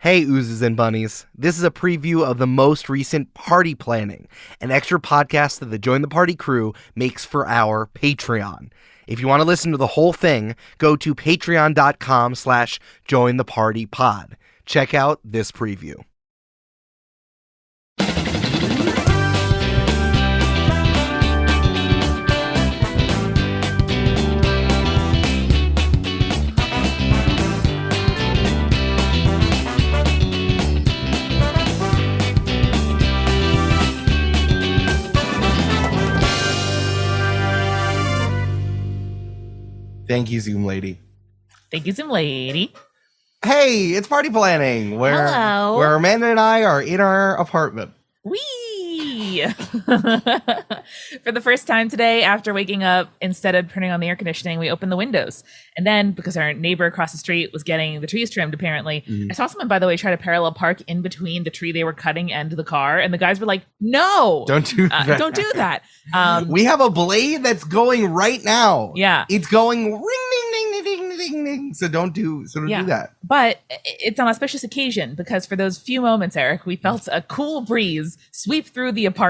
Hey, oozes and bunnies. This is a preview of the most recent party planning, an extra podcast that the Join the Party crew makes for our Patreon. If you want to listen to the whole thing, go to patreon.com/jointhepartypod. Check out this preview. Thank you, Zoom lady. Thank you, Zoom lady. Hey, it's party planning where Amanda and I are in our apartment. Whee! For the first time today, after waking up, instead of turning on the air conditioning, we opened the windows. And then, because our neighbor across the street was getting the trees trimmed, apparently, I saw someone, by the way, try to parallel park in between the tree they were cutting and the car. And the guys were like, no! Don't do that. Don't do that. We have a blade that's going right now. Yeah. It's going ring, ding, ding, ding, ding, ding, ding. So don't do that. But it's an auspicious occasion because for those few moments, Eric, we felt a cool breeze sweep through the apartment.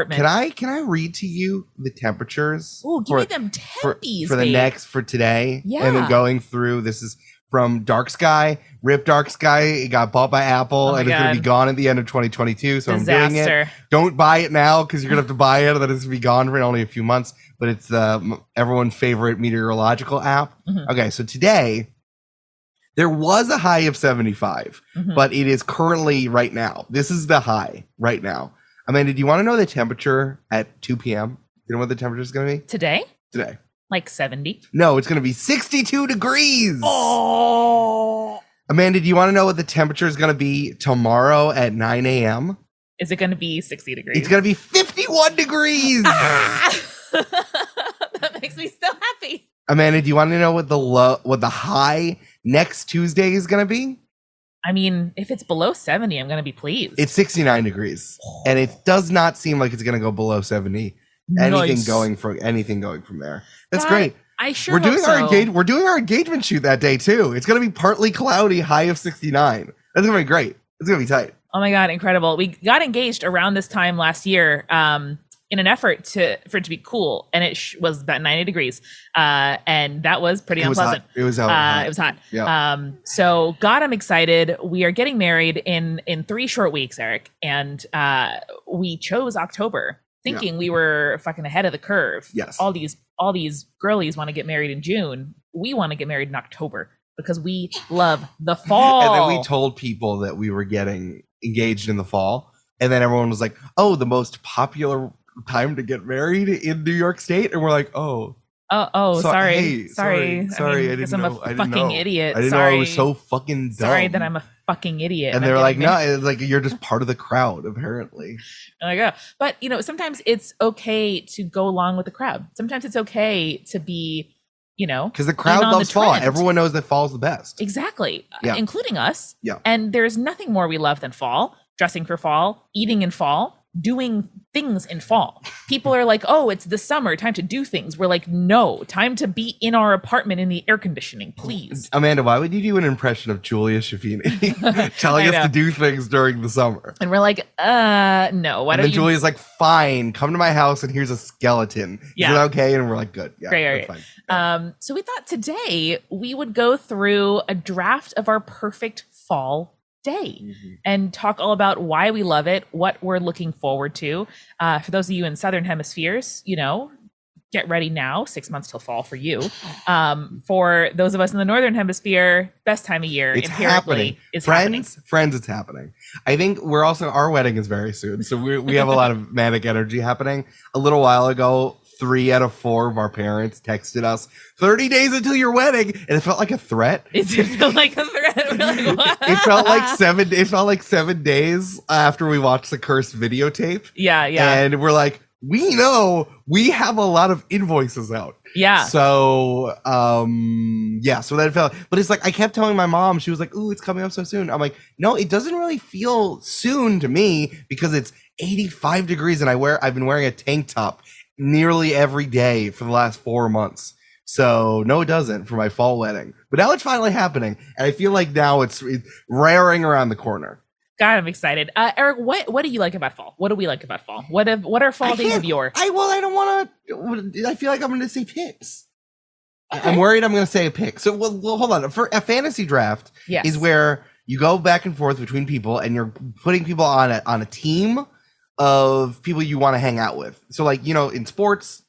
Can I read to you the temperatures? Oh, give me them tempies, for the for today. Yeah. And then going through, this is from Dark Sky, Rip Dark Sky. It got bought by Apple and it's going to be gone at the end of 2022. So Disaster. I'm doing it. Don't buy it now because you're going to have to buy it and then it's going to be gone for only a few months. But it's everyone's favorite meteorological app. Mm-hmm. Okay, so today there was a high of 75, but it is currently right now. This is the high right now. Amanda, do you want to know the temperature at 2 p.m.? You know what the temperature is going to be? Today? Today. Like 70? No, it's going to be 62 degrees. Oh. Amanda, do you want to know what the temperature is going to be tomorrow at 9 a.m.? Is it going to be 60 degrees? It's going to be 51 degrees. That makes me so happy. Amanda, do you want to know what the high next Tuesday is going to be? I mean, if it's below 70, I'm going to be pleased. It's 69 degrees. And it does not seem like it's going to go below 70. Anything going from there. That's great. I sure We're doing so. We're doing our engagement shoot that day too. It's going to be partly cloudy, high of 69. That's going to be great. It's going to be tight. Oh my God, incredible. We got engaged around this time last year in an effort for it to be cool. And it was about 90 degrees. And that was pretty unpleasant. It was hot. It was hot. Yeah. So God, I'm excited. We are getting married in 3 short weeks, Eric. And we chose October thinking we were fucking ahead of the curve. Yes. All these girlies want to get married in June. We want to get married in October because we love the fall. And then we told people that we were getting engaged in the fall. And then everyone was like, oh, the most popular time to get married in New York State. And we're like, sorry. Sorry. I didn't know. I'm a fucking idiot. I didn't know I was so fucking dumb. Sorry that I'm a fucking idiot. And they're like, no, it's like you're just part of the crowd, apparently. And I go, but sometimes it's okay to go along with the crowd. Sometimes it's okay to be, because the crowd loves fall. Everyone knows that fall's the best. Exactly. Yeah. Including us. Yeah. And there's nothing more we love than fall, dressing for fall, eating in fall, doing things in fall. People are like, oh, it's the summer, time to do things. We're like, no, time to be in our apartment in the air conditioning, please. Amanda, why would you do an impression of Julia Shafini telling us to do things during the summer? And we're like, no, why don't you? Julia's like, fine, come to my house and here's a skeleton. Yeah. Is it okay? And we're like, good. Yeah, great. Fine. Yeah. So we thought today we would go through a draft of our perfect fall day and talk all about why we love it, what we're looking forward to. For those of you in Southern hemispheres, get ready now, 6 months till fall for you. For those of us in the Northern hemisphere, best time of year, it's happening. Friends, it's happening. I think our wedding is very soon. So we have a lot of manic energy happening. A little while ago, 3 out of 4 of our parents texted us 30 days until your wedding, and it felt like a threat. It felt like a threat. We're like, what? It felt like 7 days after we watched the cursed videotape. Yeah. And we're like, we know we have a lot of invoices out. Yeah. So so that felt, but it's like I kept telling my mom, she was like, ooh, it's coming up so soon. I'm like, no, it doesn't really feel soon to me because it's 85 degrees and I've been wearing a tank top nearly every day for the last 4 months. So no, it doesn't for my fall wedding. But now it's finally happening. And I feel like now it's raring around the corner. God, I'm excited. Eric, what do you like about fall? What do we like about fall? What are fall days of your? I don't want to. I feel like I'm going to say picks. Okay. I'm worried I'm going to say a pick. So, well, hold on. For a fantasy draft is where you go back and forth between people, and you're putting people on a team of people you want to hang out with. So, like, in sports,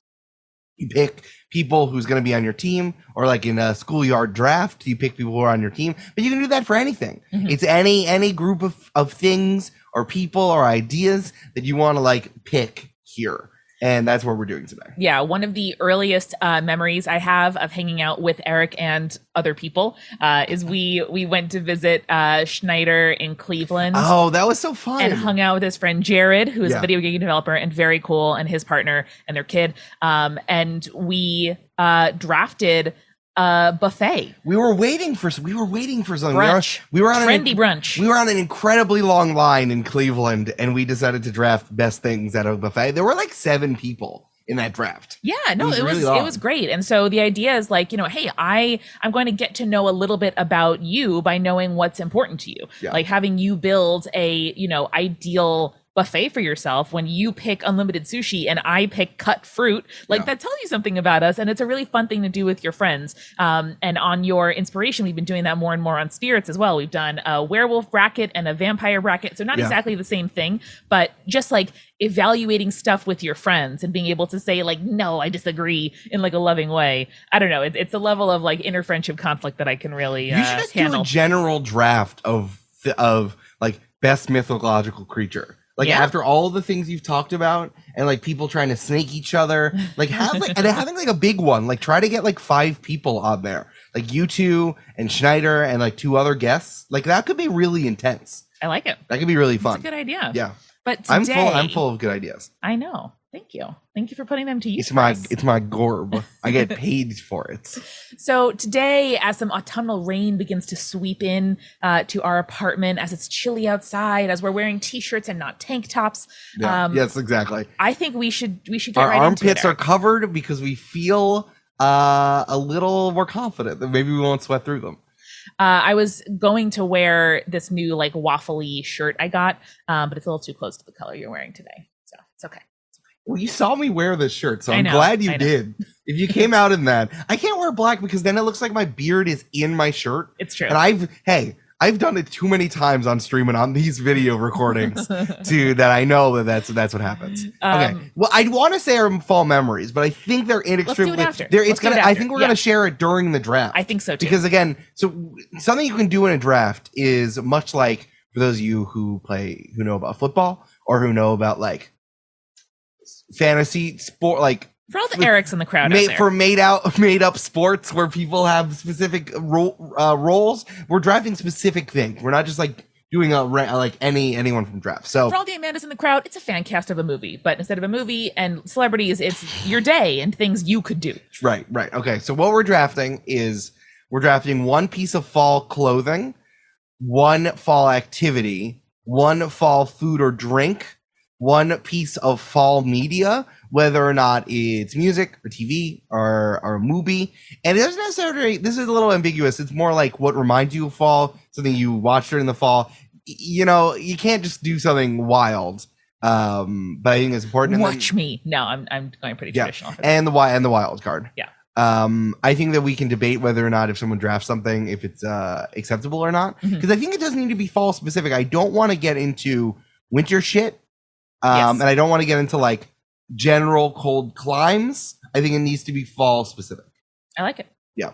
you pick people who's going to be on your team, or like in a schoolyard draft, you pick people who are on your team. But you can do that for anything. Mm-hmm. It's any group of things or people or ideas that you want to like pick here. And that's what we're doing today. Yeah, one of the earliest memories I have of hanging out with Eric and other people is we went to visit Schneider in Cleveland. Oh, that was so fun. And hung out with his friend Jared, who is a video game developer and very cool, and his partner and their kid. And we drafted buffet. We were waiting for something. Brunch. We were on trendy brunch. We were on an incredibly long line in Cleveland, and we decided to draft best things at a buffet. There were like 7 people in that draft. Yeah, no, it was great. And so the idea is like, hey, I'm going to get to know a little bit about you by knowing what's important to you. Yeah. Like having you build a, ideal buffet for yourself when you pick unlimited sushi and I pick cut fruit, that tells you something about us. And it's a really fun thing to do with your friends. And on your inspiration, we've been doing that more and more on spirits as well. We've done a werewolf bracket and a vampire bracket. So not exactly the same thing, but just like evaluating stuff with your friends and being able to say like, no, I disagree in like a loving way. I don't know. It's a level of like inner friendship conflict that I can really you should just handle. Do a general draft of like best mythological creature. Like after all the things you've talked about and like people trying to snake each other, like having like a big one, like try to get like 5 people on there, like you 2 and Schneider and like 2 other guests. Like that could be really intense. I like it. That could be really fun. It's a good idea. Yeah. But today, I'm full of good ideas. I know. Thank you. Thank you for putting them to use. It's my gorb. I get paid for it. So today, as some autumnal rain begins to sweep in to our apartment, as it's chilly outside, as we're wearing t-shirts and not tank tops. Yeah. Yes, exactly. I think we should get our right into it. Our armpits are covered because we feel a little more confident that maybe we won't sweat through them. I was going to wear this new like waffly shirt I got, but it's a little too close to the color you're wearing today. So it's okay. Well, you saw me wear this shirt, so I'm glad you did. If you came out in that, I can't wear black because then it looks like my beard is in my shirt. It's true. And I've done it too many times on stream and on these video recordings that I know that's what happens. Okay. Well, I'd want to say our fall memories, but I think they're inextricably. Let's do it after. I think we're gonna share it during the draft. I think so too. Because again, so something you can do in a draft is much like for those of you who know about football or who know about like fantasy sport, like for all the Erics in the crowd for made up sports where people have specific roles, we're drafting specific things. We're not just like doing anyone from draft. So for all the Amandas in the crowd, it's a fan cast of a movie, but instead of a movie and celebrities, it's your day and things you could do. Right. Okay. So what we're drafting is we're drafting 1 piece of fall clothing, 1 fall activity, 1 fall food or drink, 1 piece of fall media, whether or not it's music or TV or a movie. And it doesn't necessarily, this is a little ambiguous. It's more like what reminds you of fall, something you watched during the fall. You can't just do something wild. But I think it's important. Watch me. No, I'm going pretty traditional. And the wild card. Yeah. I think that we can debate whether or not if someone drafts something, if it's acceptable or not. Because I think it doesn't need to be fall specific. I don't want to get into winter shit. And I don't want to get into like general cold climes. I think it needs to be fall specific. I like it. Yeah.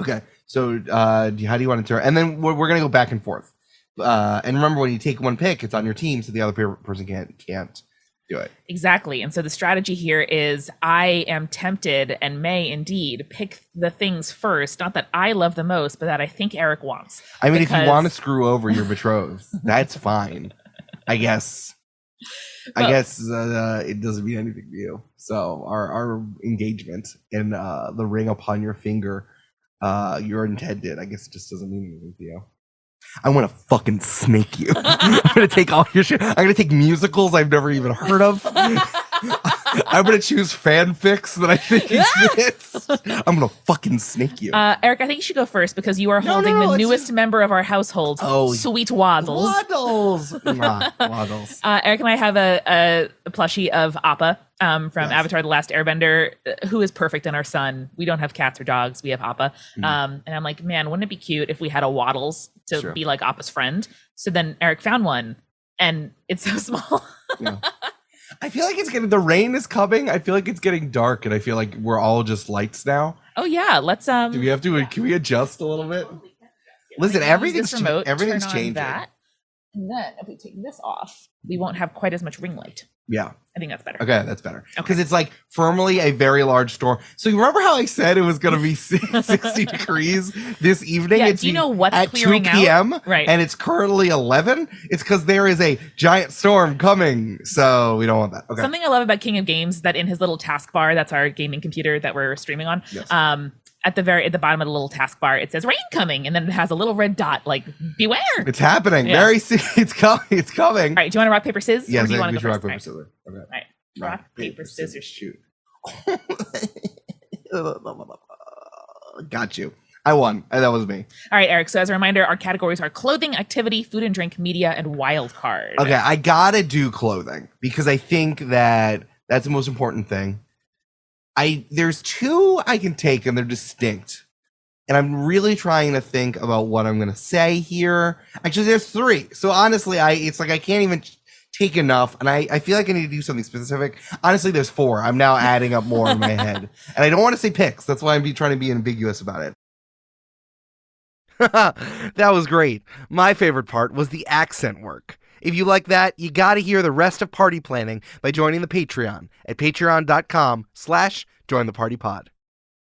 Okay. So how do you want to turn? And then we're going to go back and forth. And remember, when you take 1 pick, it's on your team, so the other person can't do it. Exactly. And so the strategy here is I am tempted and may indeed pick the things first, not that I love the most, but that I think Eric wants. I mean, if you want to screw over your betrothed, that's fine. I guess it doesn't mean anything to you. So our engagement and the ring upon your finger, you're intended. I guess it just doesn't mean anything to you. I want to fucking snake you. I'm gonna take all your shit. I'm gonna take musicals I've never even heard of. I'm gonna choose fanfics that I think exist. I'm gonna fucking snake you. Eric, I think you should go first because you are No, holding no, the it's newest just- member of our household, Oh, Sweet Waddles. Waddles. Nah, Waddles. Eric and I have a plushie of Appa from Yes. Avatar: The Last Airbender, who is perfect in our son. We don't have cats or dogs. We have Appa. Mhm. And I'm like, man, wouldn't it be cute if we had a Waddles to Sure. be like Appa's friend? So then Eric found one, and it's so small. Yeah. I feel like the rain is coming. I feel like it's getting dark, and I feel like we're all just lights now. Oh yeah, let's Do we have to? Can we adjust a little bit? Listen, Use everything's this remote, everything's turn on changing. that, and then if we take this off, we won't have quite as much ring light. Yeah. I think that's better. Okay, that's better. Okay. Because it's like firmly a very large storm. So you remember how I said it was going to be 60 degrees this evening? Yeah, It's do you know what's at 2 clearing out? p.m. Right. And it's currently 11. It's because there is a giant storm coming. So we don't want that. Okay. Something I love about King of Games that in his little taskbar, that's our gaming computer that we're streaming on. Yes. At the bottom of the little taskbar, it says rain coming, and then it has a little red dot like beware. It's happening. Yeah. Very soon. It's coming. It's coming. All right, do you want to rock paper scissors? Yes, or do you want we to should go rock, first? paper, All scissors. Okay. right, rock, paper, scissors, shoot. Got you. I won. That was me. All right, Eric. So as a reminder, our categories are clothing, activity, food and drink, media, and wild card. Okay, I gotta do clothing because I think that that's the most important thing. There's two I can take and they're distinct. And I'm really trying to think about what I'm gonna say here. Actually, there's three. So honestly, it's like I can't even take enough, and I feel like I need to do something specific. Honestly, there's four. I'm now adding up more in my head. And I don't want to say picks. That's why I'm trying to be ambiguous about it. That was great. My favorite part was the accent work. If you like that, you got to hear the rest of Party Planning by joining the Patreon at patreon.com/jointhepartypod.